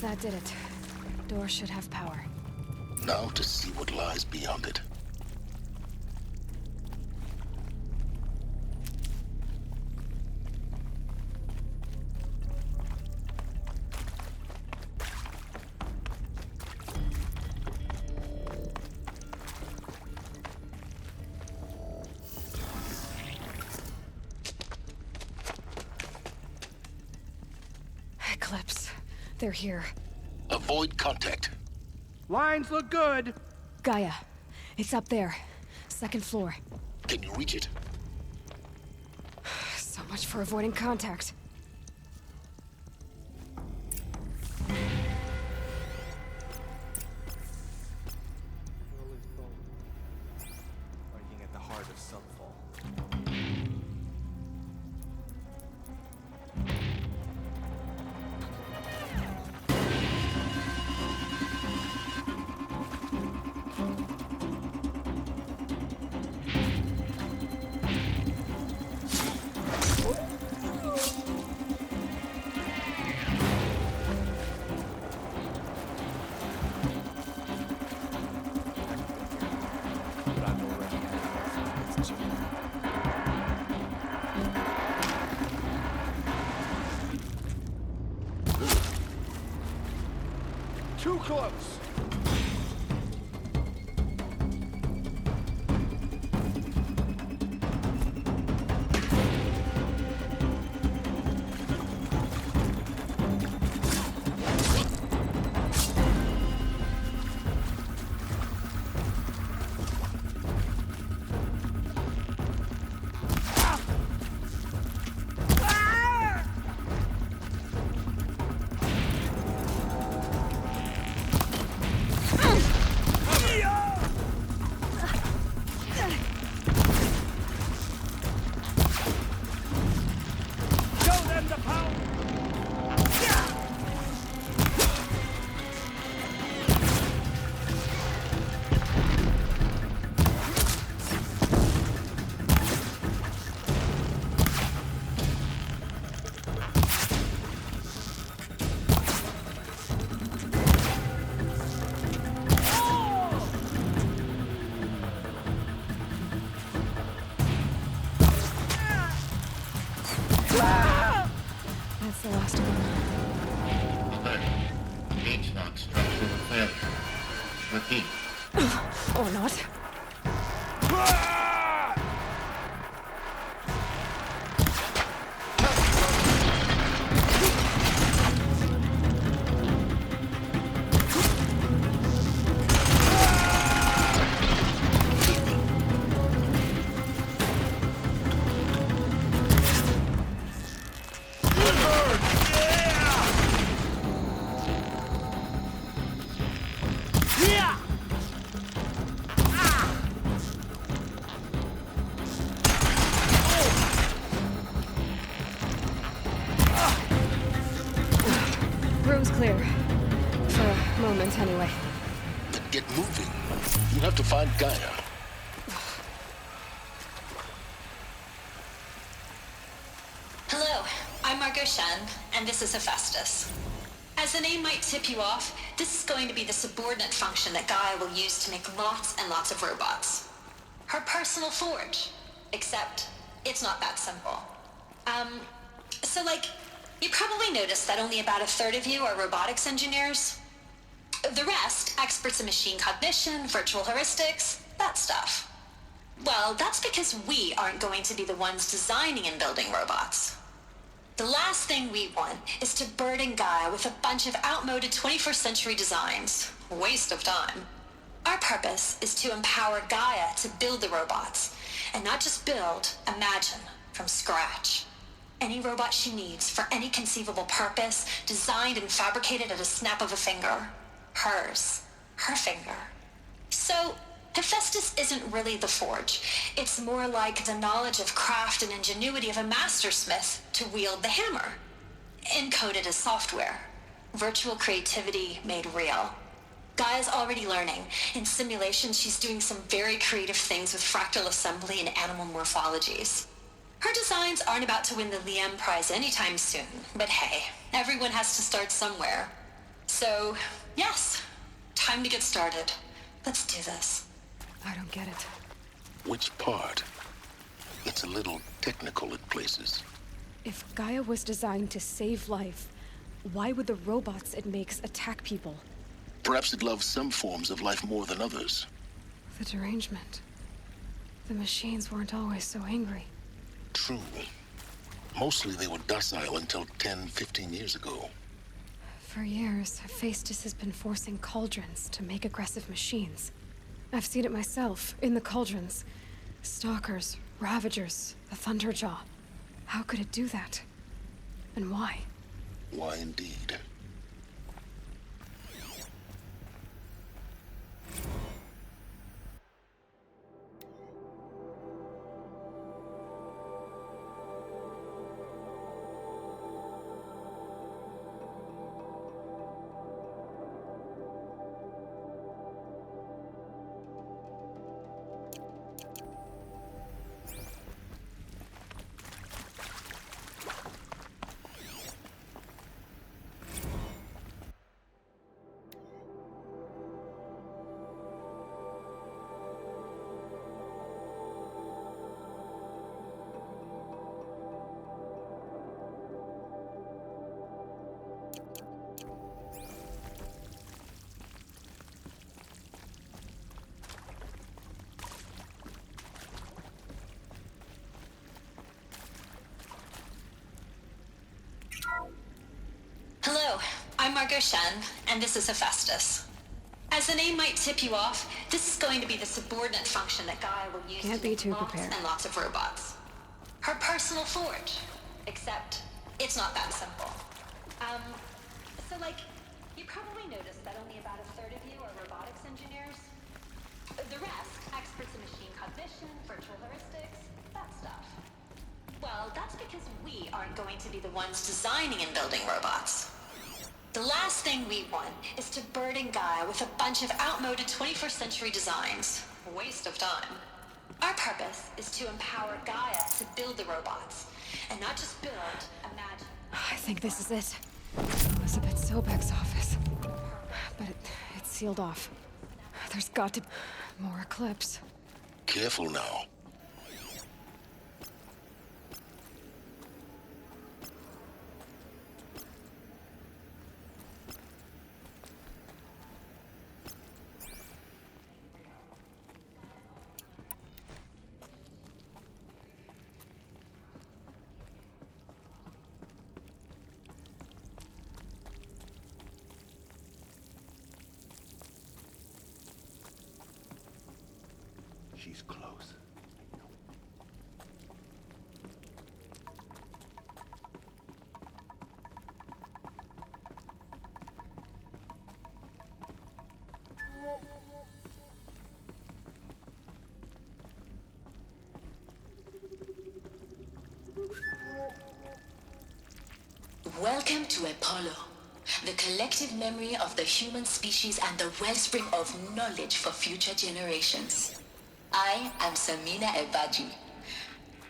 That did it. Door should have power. Now to see what lies beyond it. Eclipse. They're here. Avoid contact. Lines look good. Gaia. It's up there. Second floor. Can you reach it? So much for avoiding contact. Working at the heart of Subfall. Too close. That's the last of them. But it's not structural failure. Repeat. Or not. Room's clear. For a moment, anyway. Then get moving. You have to find Gaia. Hello, I'm Margot Shen, and this is Hephaestus. As the name might tip you off, this is going to be the subordinate function that Gaia will use to make lots and lots of robots. Her personal forge. Except, it's not that simple. You probably noticed that only about a third of you are robotics engineers. The rest, experts in machine cognition, virtual heuristics, that stuff. Well, that's because we aren't going to be the ones designing and building robots. The last thing we want is to burden Gaia with a bunch of outmoded 21st century designs. Waste of time. Our purpose is to empower Gaia to build the robots, and not just build, imagine, from scratch. Any robot she needs for any conceivable purpose, designed and fabricated at a snap of a finger. Hers. Her finger. So, Hephaestus isn't really the forge. It's more like the knowledge of craft and ingenuity of a mastersmith to wield the hammer. Encoded as software. Virtual creativity made real. Gaia's already learning. In simulation, she's doing some very creative things with fractal assembly and animal morphologies. Her designs aren't about to win the Liam Prize anytime soon, but hey, everyone has to start somewhere. So, yes, time to get started. Let's do this. I don't get it. Which part? It's a little technical at places. If Gaia was designed to save life, why would the robots it makes attack people? Perhaps it loves some forms of life more than others. The derangement. The machines weren't always so angry. True. Mostly they were docile until 10, 15 years ago. For years, Hephaestus has been forcing cauldrons to make aggressive machines. I've seen it myself, in the cauldrons. Stalkers, Ravagers, the Thunderjaw. How could it do that? And why? Why indeed? Hello, I'm Margot Shen, and this is Hephaestus. As the name might tip you off, this is going to be the subordinate function that Gaia will use Can't to be make too lots prepared. and lots of robots. Her personal forge. Except, it's not that simple. You probably noticed that only about a third of you are robotics engineers. The rest, experts in machine cognition, virtual heuristics, that stuff. Well, that's because we aren't going to be the ones designing and building robots. The last thing we want is to burden Gaia with a bunch of outmoded 21st century designs. Waste of time. Our purpose is to empower Gaia to build the robots. And not just build, imagine. I think this is it. Elizabeth Sobek's office. But it's sealed off. There's got to be more Eclipse. Careful now. She's close. Welcome to Apollo, the collective memory of the human species and the wellspring of knowledge for future generations. I am Samina Ebaji.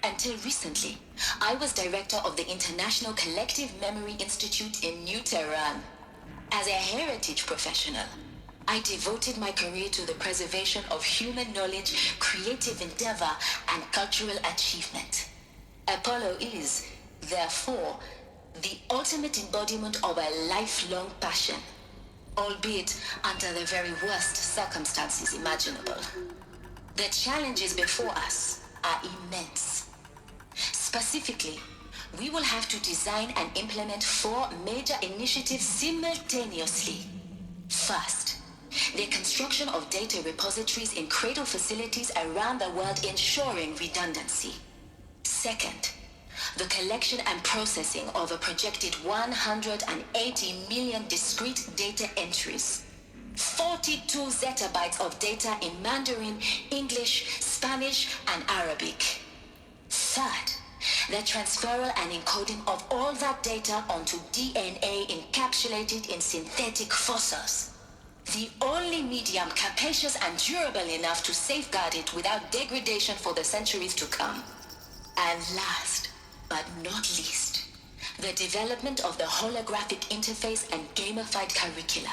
Until recently, I was director of the International Collective Memory Institute in New Tehran. As a heritage professional, I devoted my career to the preservation of human knowledge, creative endeavor, and cultural achievement. Apollo is, therefore, the ultimate embodiment of a lifelong passion, albeit under the very worst circumstances imaginable. The challenges before us are immense. Specifically, we will have to design and implement 4 major initiatives simultaneously. First, the construction of data repositories in cradle facilities around the world ensuring redundancy. Second, the collection and processing of a projected 180 million discrete data entries. 42 zettabytes of data in Mandarin, English, Spanish, and Arabic. Third, the transferal and encoding of all that data onto DNA encapsulated in synthetic fossils. The only medium capacious and durable enough to safeguard it without degradation for the centuries to come. And last, but not least, The development of the holographic interface and gamified curricula,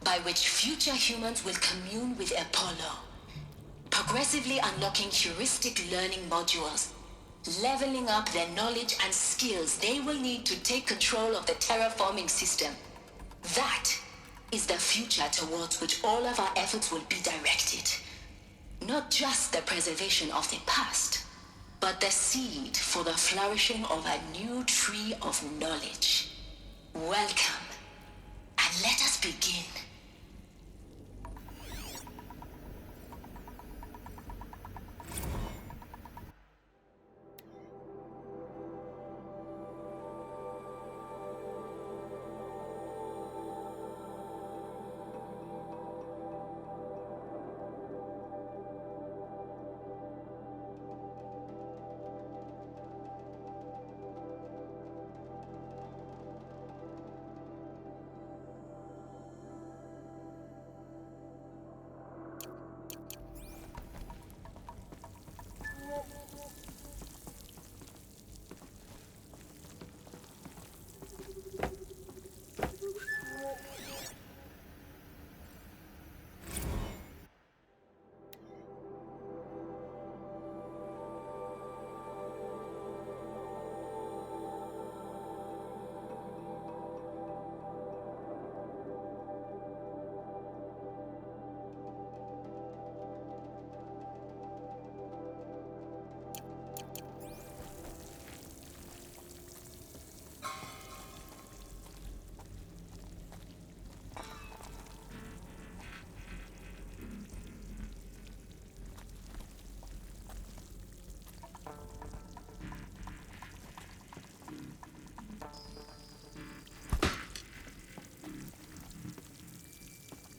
by which future humans will commune with Apollo, progressively unlocking heuristic learning modules, leveling up their knowledge and skills they will need to take control of the terraforming system. That is the future towards which all of our efforts will be directed. Not just the preservation of the past, but the seed for the flourishing of a new tree of knowledge. Welcome, and let us begin.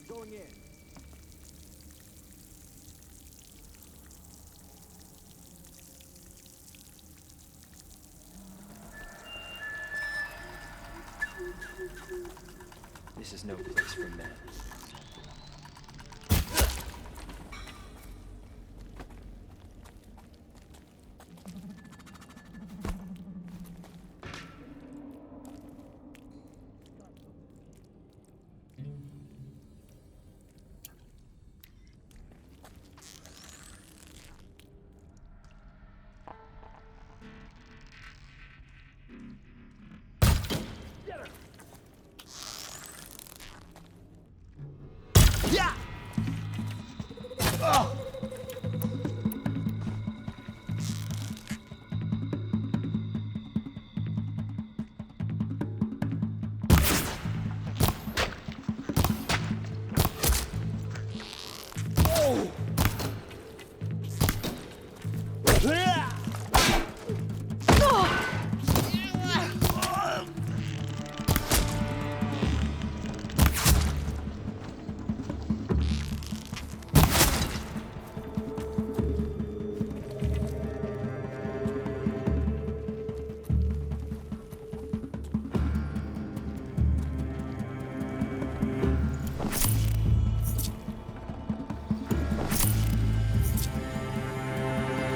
Going in. This is no place for men.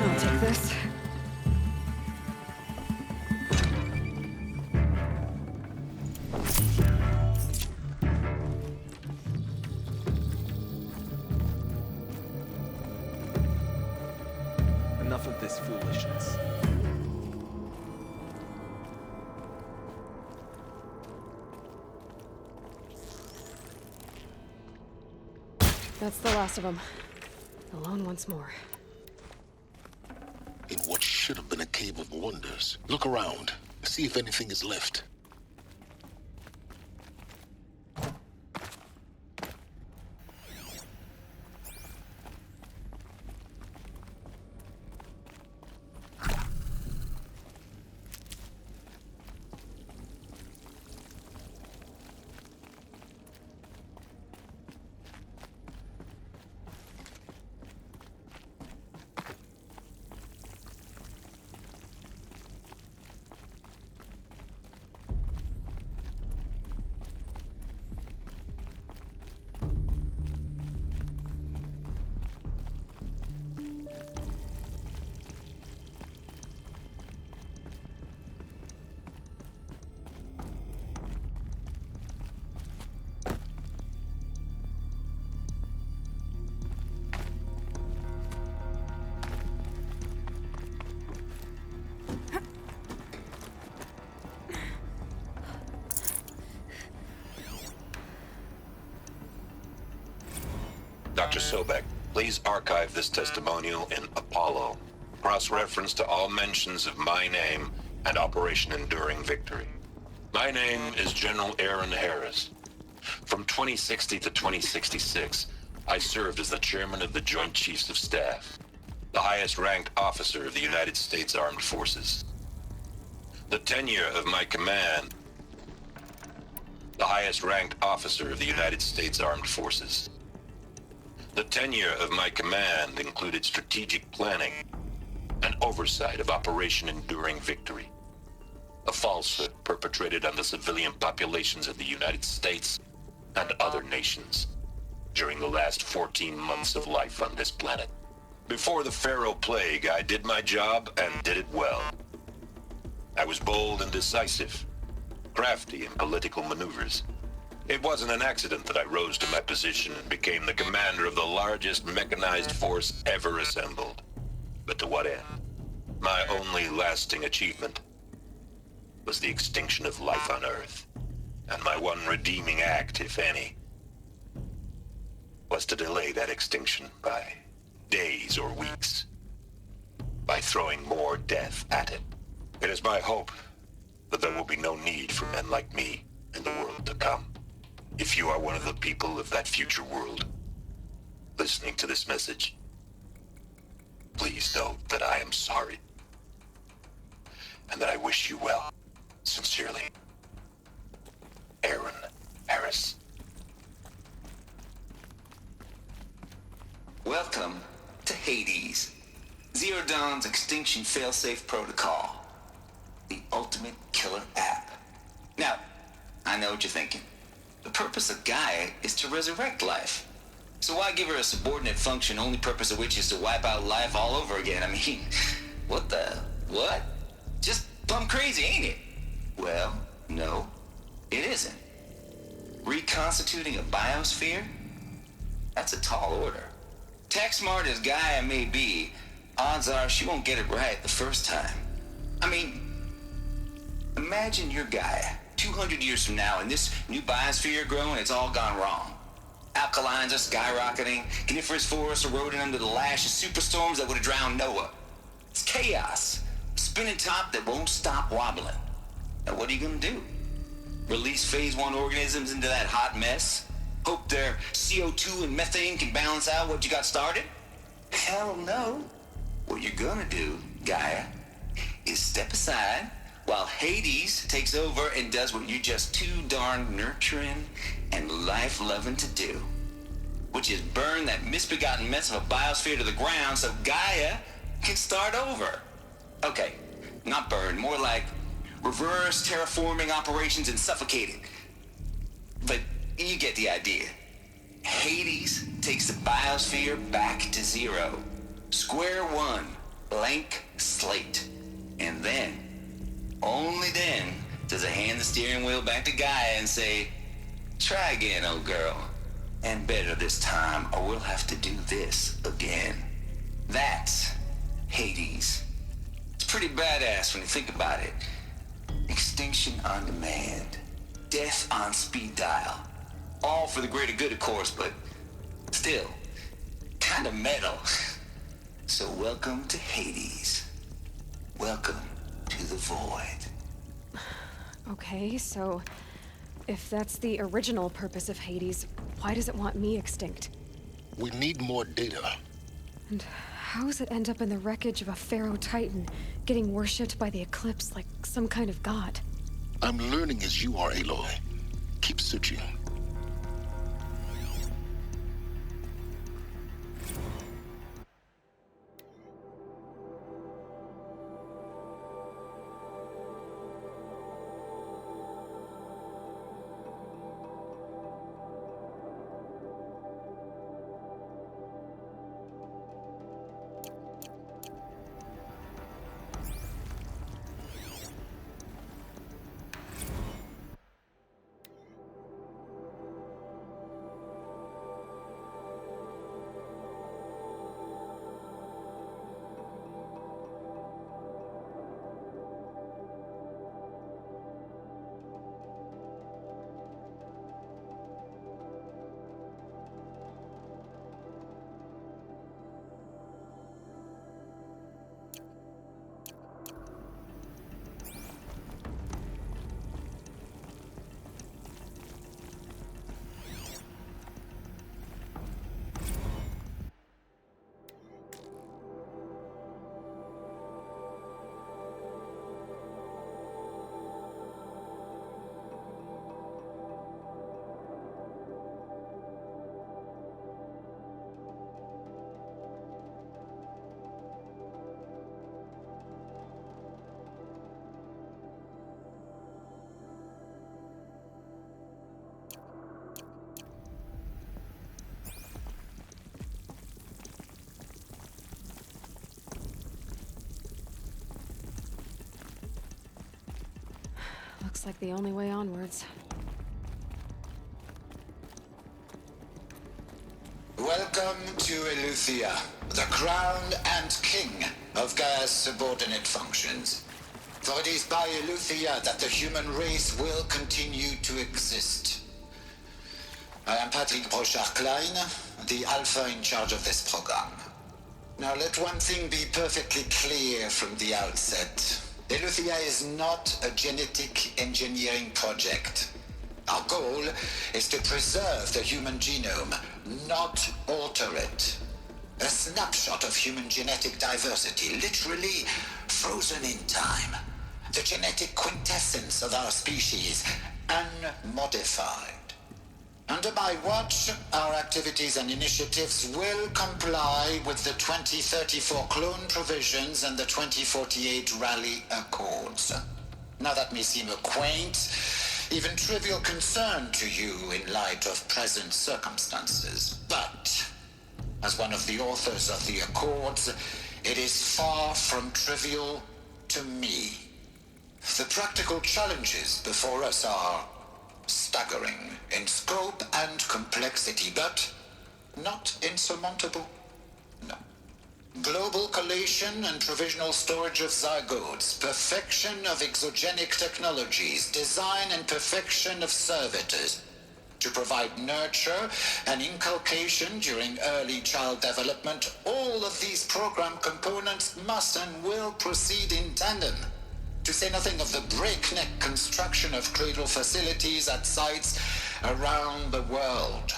I'll take this. Enough of this foolishness. That's the last of them. Alone once more. In what should have been a cave of wonders. Look around. See if anything is left. Dr. Sobek, please archive this testimonial in Apollo. Cross-reference to all mentions of my name and Operation Enduring Victory. My name is General Aaron Harris. From 2060 to 2066, I served as the chairman of the Joint Chiefs of Staff, the highest-ranked officer of the United States Armed Forces. The tenure of my command, the highest-ranked officer of the United States Armed Forces. The tenure of my command included strategic planning and oversight of Operation Enduring Victory, a falsehood perpetrated on the civilian populations of the United States and other nations during the last 14 months of life on this planet. Before the Pharaoh Plague, I did my job and did it well. I was bold and decisive, crafty in political maneuvers. It wasn't an accident that I rose to my position and became the commander of the largest mechanized force ever assembled. But to what end? My only lasting achievement was the extinction of life on Earth. And my one redeeming act, if any, was to delay that extinction by days or weeks, by throwing more death at it. It is my hope that there will be no need for men like me in the world to come. If you are one of the people of that future world listening to this message, please know that I am sorry and that I wish you well. Sincerely, Aaron Harris. Welcome to Hades, Zero Dawn's Extinction Failsafe Protocol, the ultimate killer app. Now, I know what you're thinking. The purpose of Gaia is to resurrect life. So why give her a subordinate function, only purpose of which is to wipe out life all over again? I mean, what? Just plumb crazy, ain't it? Well, no, it isn't. Reconstituting a biosphere? That's a tall order. Tech smart as Gaia may be, odds are she won't get it right the first time. I mean, imagine you're Gaia, 200 years from now, and this new biosphere you're growing, it's all gone wrong. Alkalines are skyrocketing, coniferous forests eroding under the lash of superstorms that would have drowned Noah. It's chaos, a spinning top that won't stop wobbling. Now what are you gonna do? Release phase 1 organisms into that hot mess? Hope their CO2 and methane can balance out what you got started? Hell no. What you're gonna do, Gaia, is step aside while Hades takes over and does what you're just too darn nurturing and life-loving to do, which is burn that misbegotten mess of a biosphere to the ground so Gaia can start over. Okay, not burn, more like reverse terraforming operations and suffocate it. But you get the idea. Hades takes the biosphere back to zero. Square one, blank slate. And then, only then, does it hand the steering wheel back to Gaia and say, try again, old girl. And better this time, or we'll have to do this again. That's Hades. It's pretty badass when you think about it. Extinction on demand. Death on speed dial. All for the greater good, of course, but still, kind of metal. So welcome to Hades. Welcome to the void. Okay, so if that's the original purpose of Hades, why does it want me extinct? We need more data. And how does it end up in the wreckage of a Pharaoh Titan, getting worshipped by the Eclipse like some kind of god? I'm learning as you are, Aloy. Keep searching. Looks like the only way onwards. Welcome to Eleuthia, the crown and king of Gaia's subordinate functions. For it is by Eleuthia that the human race will continue to exist. I am Patrick Brochard-Klein, the Alpha in charge of this program. Now let one thing be perfectly clear from the outset. Eleuthia is not a genetic engineering project. Our goal is to preserve the human genome, not alter it. A snapshot of human genetic diversity, literally frozen in time. The genetic quintessence of our species, unmodified. Under my watch, our activities and initiatives will comply with the 2034 clone provisions and the 2048 Rally Accords. Now that may seem a quaint, even trivial concern to you in light of present circumstances, but as one of the authors of the Accords, it is far from trivial to me. The practical challenges before us are staggering in scope and complexity, but not insurmountable. No. Global collation and provisional storage of zygotes, perfection of exogenic technologies, design and perfection of servitors to provide nurture and inculcation during early child development. All of these program components must and will proceed in tandem. To say nothing of the breakneck construction of cradle facilities at sites around the world.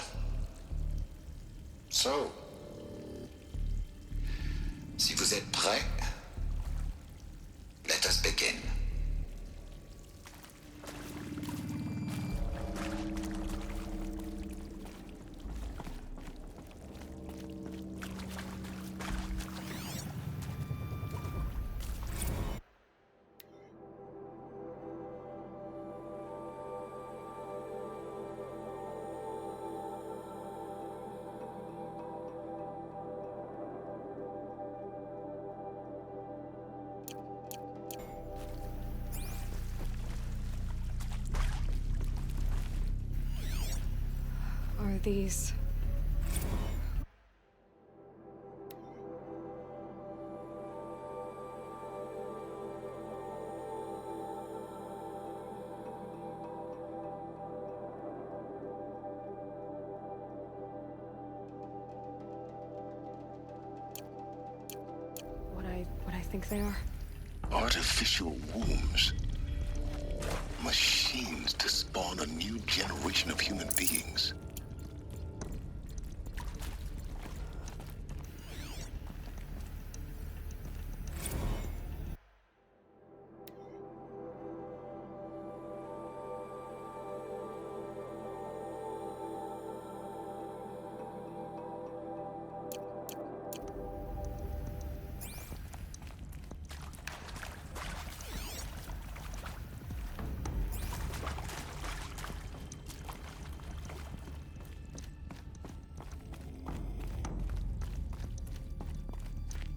So, si vous êtes prêts, let us begin. Are these... what I think they are? Artificial wombs. Machines to spawn a new generation of human beings.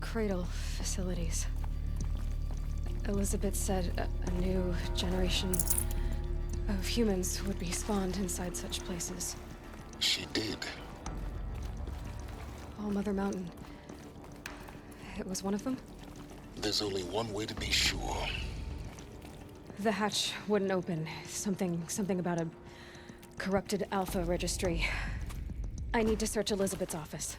Cradle facilities. Elizabeth said a new generation of humans would be spawned inside such places. She did. All Mother Mountain. It was one of them? There's only one way to be sure. The hatch wouldn't open. Something about a corrupted Alpha registry. I need to search Elizabeth's office.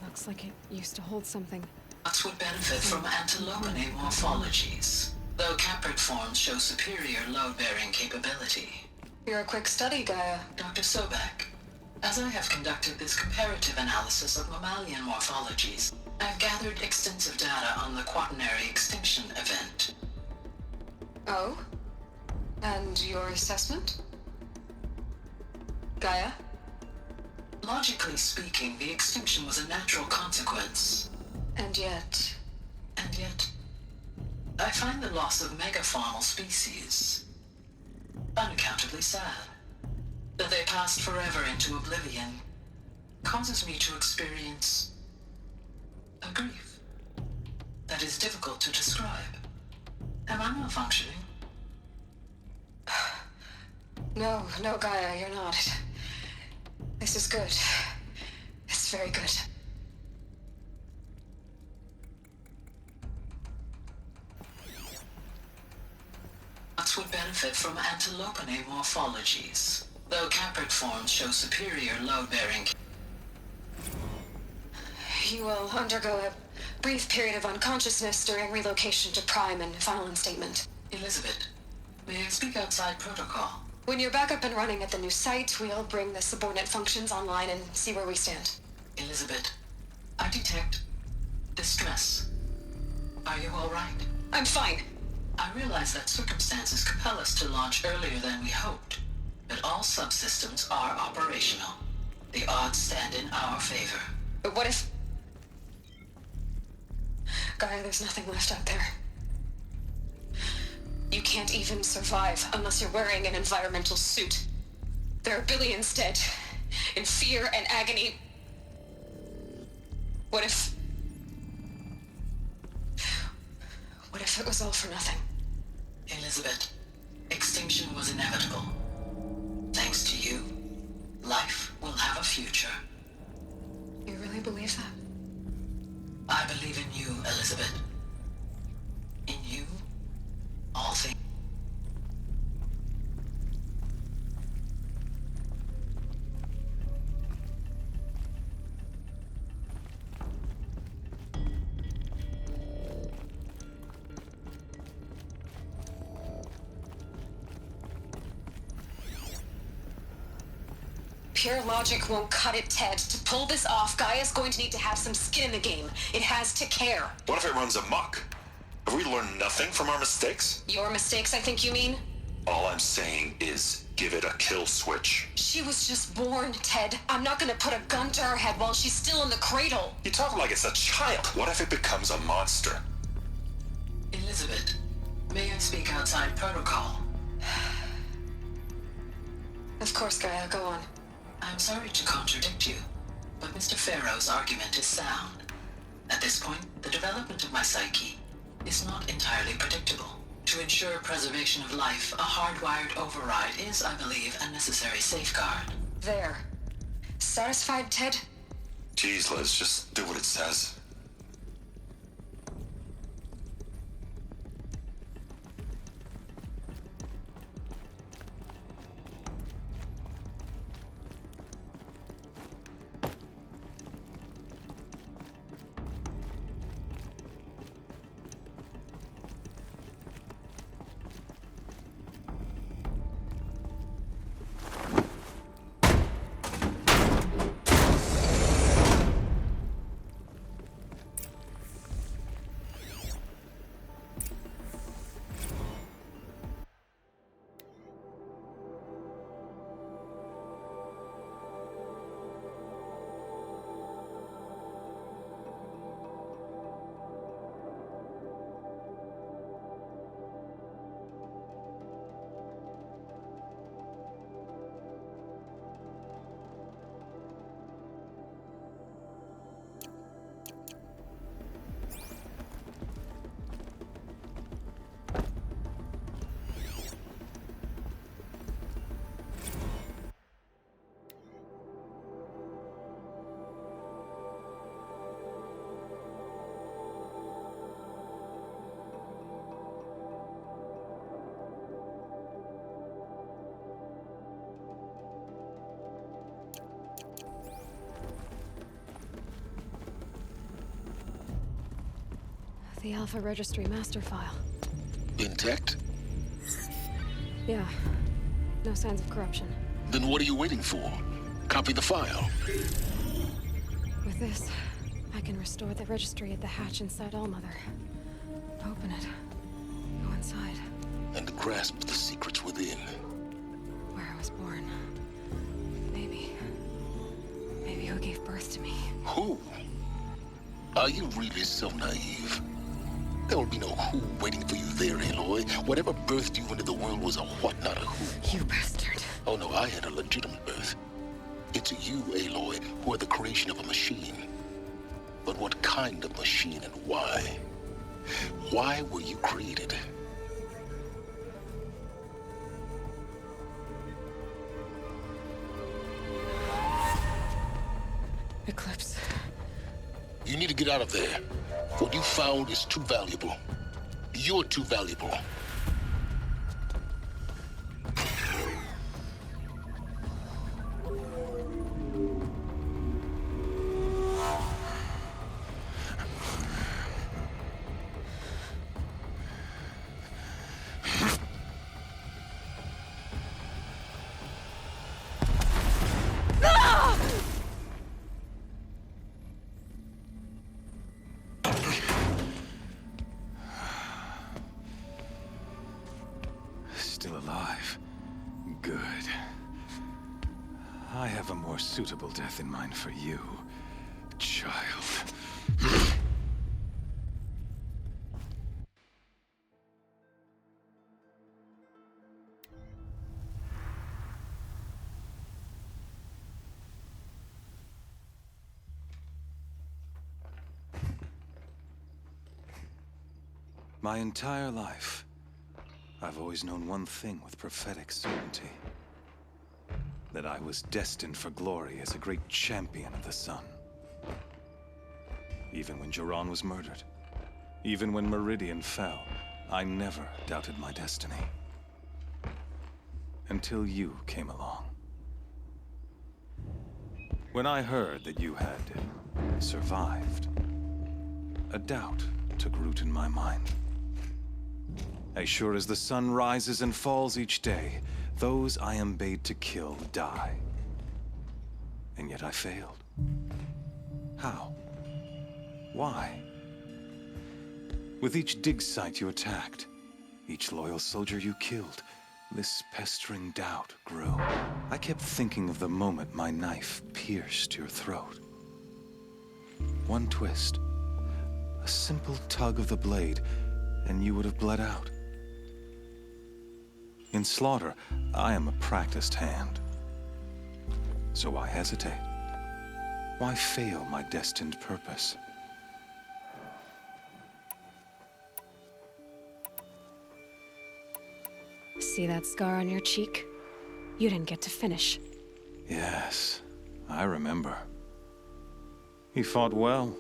Looks like it used to hold something. Nuts would benefit from antilopinate morphologies, though caprid forms show superior load-bearing capability. You're a quick study, Gaia. Dr. Sobek, as I have conducted this comparative analysis of mammalian morphologies, I've gathered extensive data on the quaternary extinction event. Oh? And your assessment? Gaia? Logically speaking, the extinction was a natural consequence. And yet... And I find the loss of megafaunal species unaccountably sad. That they passed forever into oblivion causes me to experience a grief that is difficult to describe. Am I malfunctioning? No, Gaia, you're not. This is good. It's very good. Nuts would benefit from antilopine morphologies, though caprid forms show superior load-bearing. You will undergo a brief period of unconsciousness during relocation to Prime and final instatement. Elizabeth, may I speak outside protocol? When you're back up and running at the new site, we'll bring the subordinate functions online and see where we stand. Elizabeth, I detect distress. Are you all right? I'm fine. I realize that circumstances compel us to launch earlier than we hoped, but all subsystems are operational. The odds stand in our favor. But what if... Gaia, there's nothing left out there. You can't even survive unless you're wearing an environmental suit. There are billions dead, in fear and agony. What if it was all for nothing? Elizabeth, extinction was inevitable. Thanks to you, life will have a future. You really believe that? I believe in you, Elizabeth. In you, all things. Pure logic won't cut it, Ted. To pull this off, Gaia's going to need to have some skin in the game. It has to care. What if it runs amok? Have we learned nothing from our mistakes? Your mistakes, I think you mean? All I'm saying is give it a kill switch. She was just born, Ted. I'm not gonna put a gun to her head while she's still in the cradle. You talk like it's a child. What if it becomes a monster? Elizabeth, may I speak outside protocol? Of course, Gaia, go on. I'm sorry to contradict you, but Mr. Farrow's argument is sound. At this point, the development of my psyche is not entirely predictable. To ensure preservation of life, a hardwired override is, I believe, a necessary safeguard. There. Satisfied, Ted? Geez, Liz, just do what it says. The Alpha Registry master file. Intact? Yeah. No signs of corruption. Then what are you waiting for? Copy the file. With this, I can restore the registry at the hatch inside Allmother. Open it. Go inside. And grasp the secrets within. Where I was born. Maybe who gave birth to me. Who? Are you really so naive? There will be no who waiting for you there, Aloy. Whatever birthed you into the world was a what, not a who. You bastard. Oh no, I had a legitimate birth. It's you, Aloy, who are the creation of a machine. But what kind of machine and why? Why were you created? Eclipse. You need to get out of there. What you found is too valuable. You're too valuable. Still alive. Good. I have a more suitable death in mind for you, child. My entire life, I've always known one thing with prophetic certainty. That I was destined for glory as a great champion of the sun. Even when Jiran was murdered, even when Meridian fell, I never doubted my destiny. Until you came along. When I heard that you had survived, a doubt took root in my mind. As sure as the sun rises and falls each day, those I am bade to kill die. And yet I failed. How? Why? With each dig site you attacked, each loyal soldier you killed, this pestering doubt grew. I kept thinking of the moment my knife pierced your throat. One twist, a simple tug of the blade, and you would have bled out. In slaughter, I am a practiced hand. So why hesitate? Why fail my destined purpose? See that scar on your cheek? You didn't get to finish. Yes, I remember. He fought well.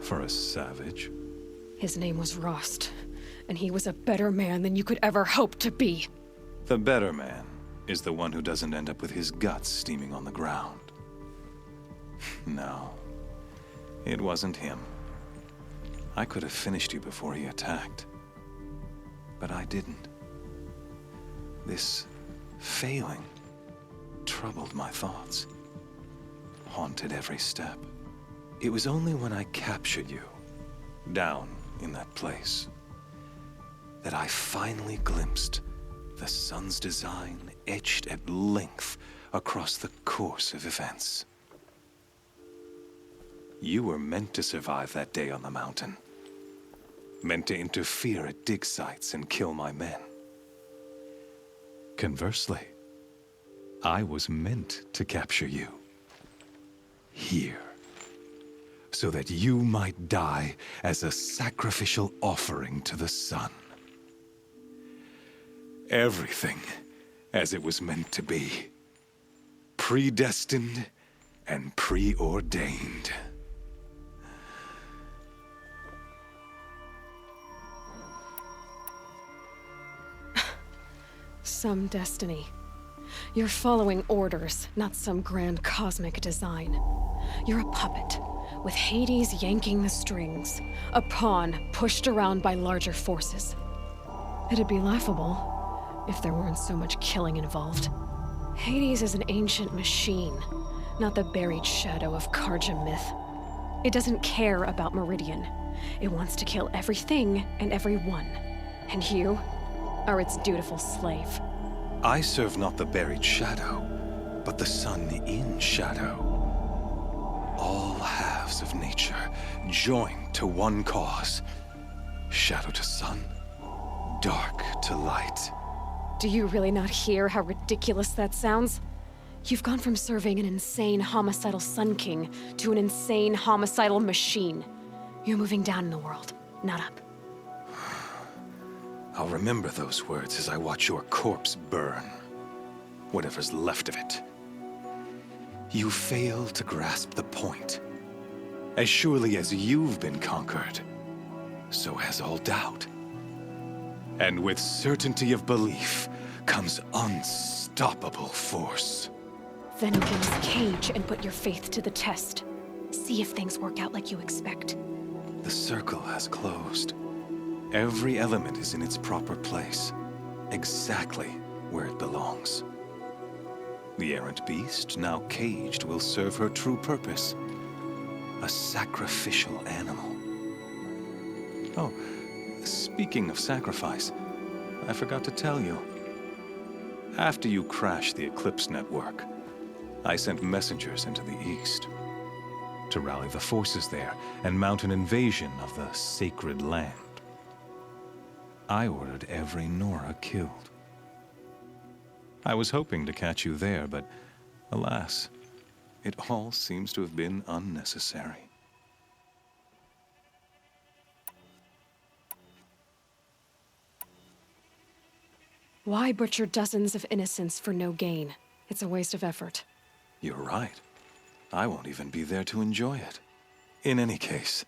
For a savage. His name was Rost, and he was a better man than you could ever hope to be. The better man is the one who doesn't end up with his guts steaming on the ground. No, it wasn't him. I could have finished you before he attacked. But I didn't. This failing troubled my thoughts, haunted every step. It was only when I captured you, down in that place, that I finally glimpsed the sun's design etched at length across the course of events. You were meant to survive that day on the mountain. Meant to interfere at dig sites and kill my men. Conversely, I was meant to capture you. Here. So that you might die as a sacrificial offering to the sun. Everything as it was meant to be. Predestined and preordained. Some destiny. You're following orders, not some grand cosmic design. You're a puppet, with Hades yanking the strings. A pawn pushed around by larger forces. It'd be laughable if there weren't so much killing involved. Hades is an ancient machine, not the buried shadow of Karja myth. It doesn't care about Meridian. It wants to kill everything and everyone. And you are its dutiful slave. I serve not the buried shadow, but the sun in shadow. All halves of nature joined to one cause. Shadow to sun, dark to light. Do you really not hear how ridiculous that sounds? You've gone from serving an insane homicidal Sun King to an insane homicidal machine. You're moving down in the world, not up. I'll remember those words as I watch your corpse burn. Whatever's left of it. You fail to grasp the point. As surely as you've been conquered, so has all doubt. And with certainty of belief comes unstoppable force. Then open this cage and put your faith to the test. See if things work out like you expect. The circle has closed. Every element is in its proper place, exactly where it belongs. The errant beast, now caged, will serve her true purpose. A sacrificial animal. Oh, speaking of sacrifice, I forgot to tell you. After you crashed the Eclipse network, I sent messengers into the east to rally the forces there and mount an invasion of the sacred land. I ordered every Nora killed. I was hoping to catch you there, but alas, it all seems to have been unnecessary. Why butcher dozens of innocents for no gain? It's a waste of effort. You're right. I won't even be there to enjoy it. In any case,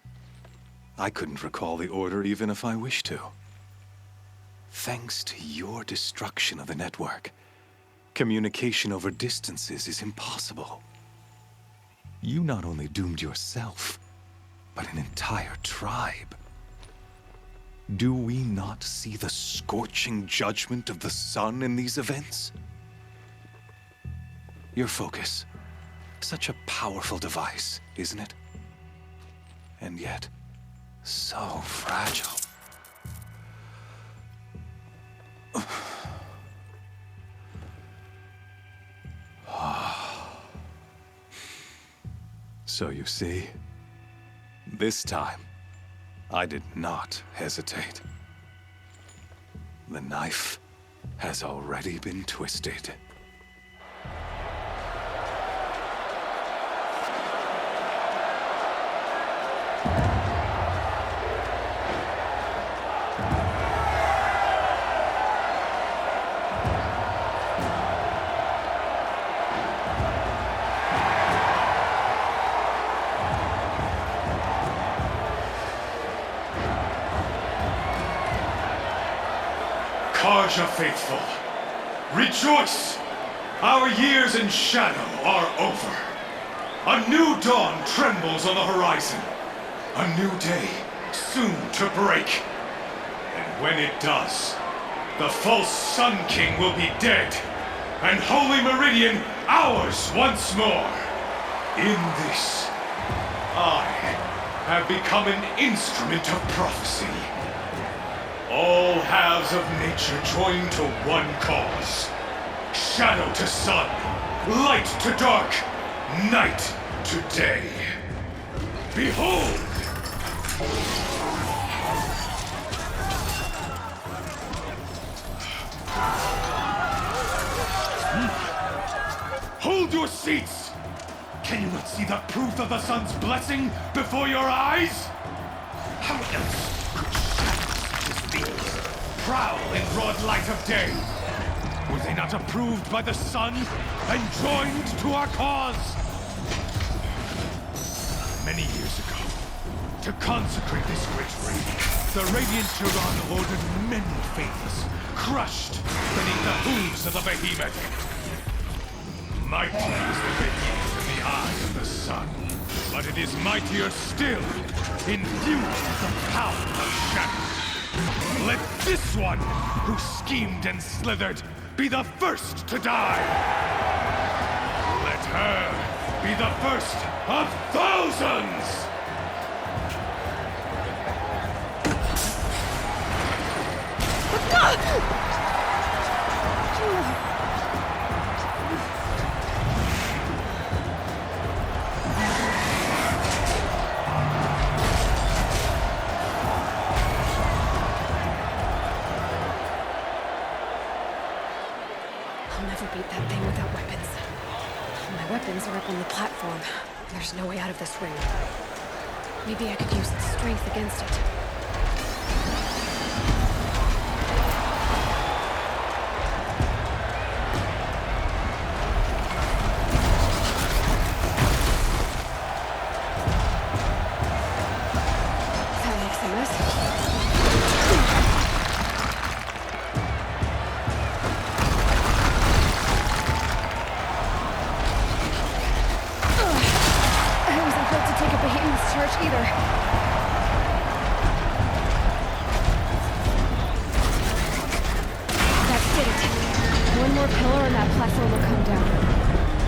I couldn't recall the order even if I wished to. Thanks to your destruction of the network, communication over distances is impossible. You not only doomed yourself, but an entire tribe. Do we not see the scorching judgment of the sun in these events? Your focus. Such a powerful device, isn't it? And yet, so fragile. So you see, this time, I did not hesitate. The knife has already been twisted. Karja faithful, rejoice! Our years in shadow are over. A new dawn trembles on the horizon. A new day soon to break. And when it does, the false Sun King will be dead, and Holy Meridian ours once more. In this, I have become an instrument of prophecy. All halves of nature join to one cause. Shadow to sun, light to dark, night to day. Behold! Hold your seats! Can you not see the proof of the sun's blessing before your eyes? How else could shadows as these prowl in broad light of day? Were they not approved by the sun and joined to our cause? Many years ago, to consecrate this great raid, the Radiant Tyrann ordered many faithless, crushed beneath the hooves of the behemoth. Mighty is the behemoth in the eye of the sun, but it is mightier still, infused with the power of shadow. Let this one, who schemed and slithered, be the first to die. Let her be the first of thousands! defeat that thing without weapons. My weapons are up on the platform. There's no way out of this ring. Maybe I could use its strength against it. That makes a mess. Charge either. That's it. One more pillar and that platform will come down.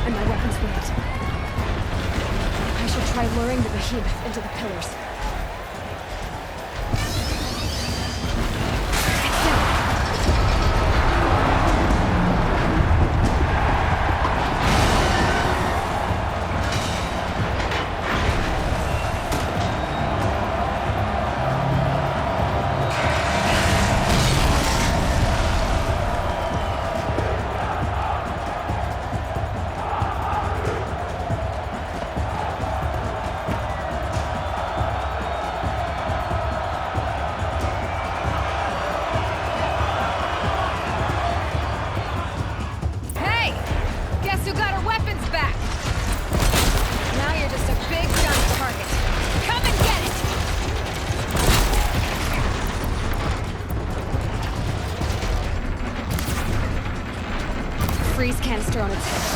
And my weapons with it. I should try luring the behemoth into the pillars. Freeze canister on its head.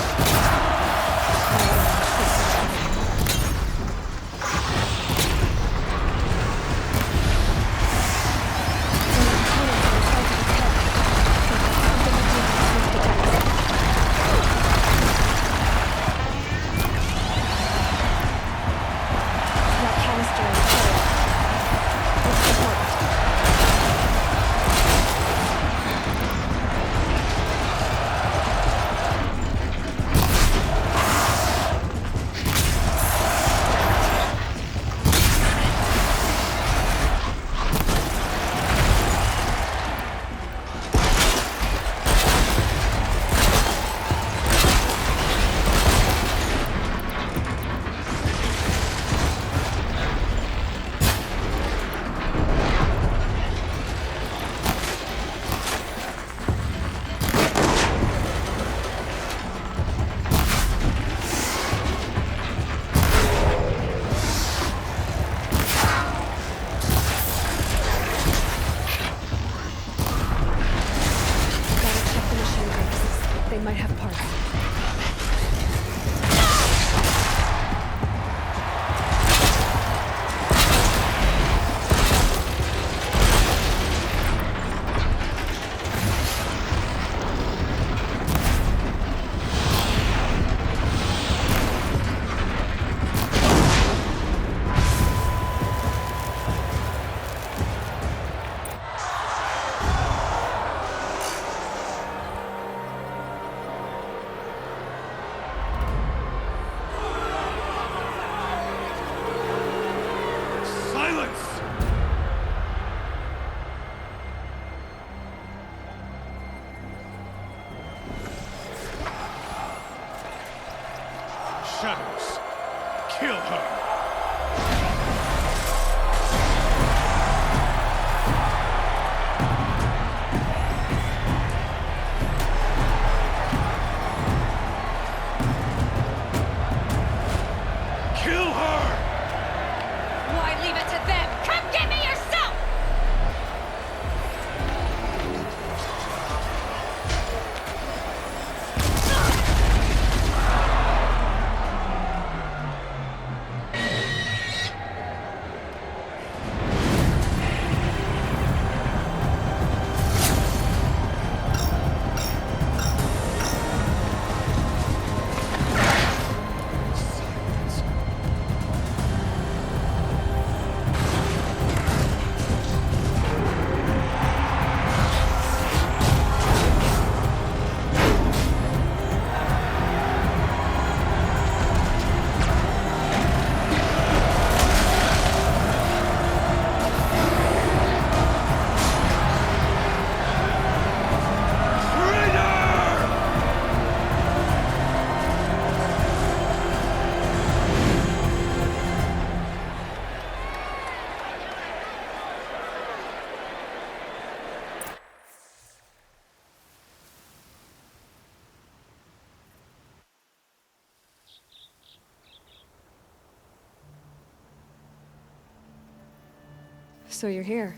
So you're here.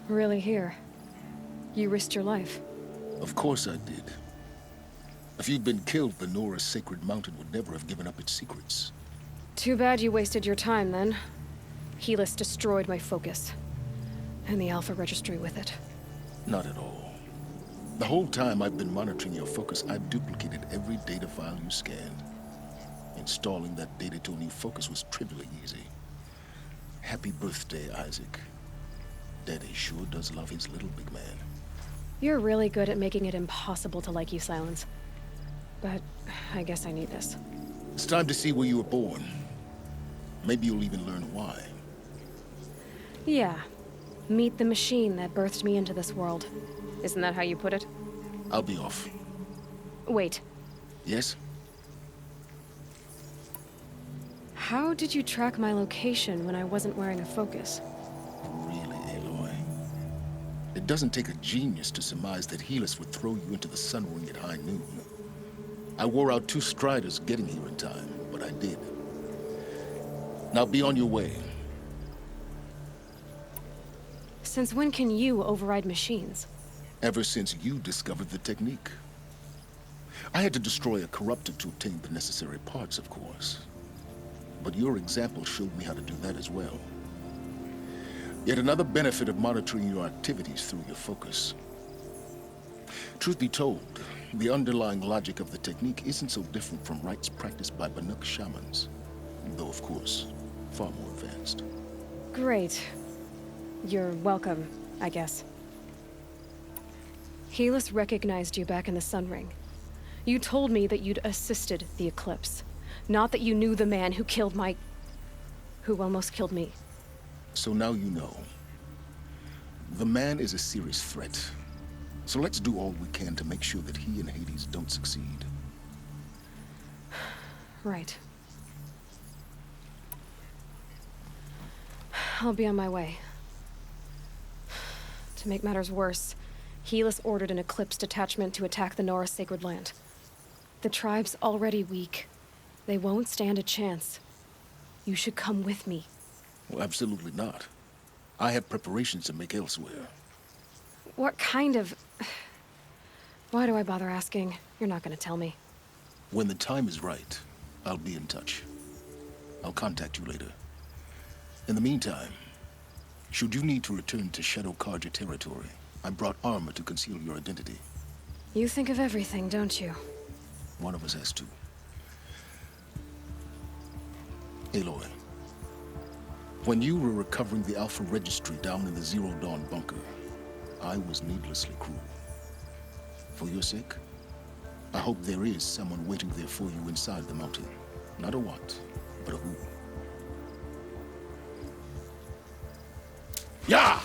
Really here. You risked your life. Of course I did. If you'd been killed, the Nora's sacred mountain would never have given up its secrets. Too bad you wasted your time, then. Helis destroyed my focus. And the Alpha Registry with it. Not at all. The whole time I've been monitoring your focus, I've duplicated every data file you scanned. Installing that data to a new focus was trivially easy. Happy birthday, Isaac. Daddy sure does love his little big man. You're really good at making it impossible to like you, Silence. But I guess I need this. It's time to see where you were born. Maybe you'll even learn why. Yeah. Meet the machine that birthed me into this world. Isn't that how you put it? I'll be off. Wait. Yes? How did you track my location when I wasn't wearing a focus? Really, Aloy? It doesn't take a genius to surmise that Helis would throw you into the sun ring at high noon. I wore out 2 striders getting here in time, but I did. Now be on your way. Since when can you override machines? Ever since you discovered the technique. I had to destroy a corruptor to obtain the necessary parts, of course. But your example showed me how to do that as well. Yet another benefit of monitoring your activities through your focus. Truth be told, the underlying logic of the technique isn't so different from rites practiced by Banuk shamans. Though, of course, far more advanced. Great. You're welcome, I guess. Helis recognized you back in the Sun Ring. You told me that you'd assisted the Eclipse. Not that you knew the man who killed who almost killed me. So now you know. The man is a serious threat. So let's do all we can to make sure that he and Hades don't succeed. Right. I'll be on my way. To make matters worse, Helis ordered an Eclipse detachment to attack the Nora Sacred Land. The tribe's already weak. They won't stand a chance. You should come with me. Well, absolutely not. I have preparations to make elsewhere. What kind of... Why do I bother asking? You're not gonna tell me. When the time is right, I'll be in touch. I'll contact you later. In the meantime, should you need to return to Shadow Karja territory, I brought armor to conceal your identity. You think of everything, don't you? One of us has to. Aloy, when you were recovering the Alpha Registry down in the Zero Dawn bunker, I was needlessly cruel. For your sake, I hope there is someone waiting there for you inside the mountain. Not a what, but a who. Yeah!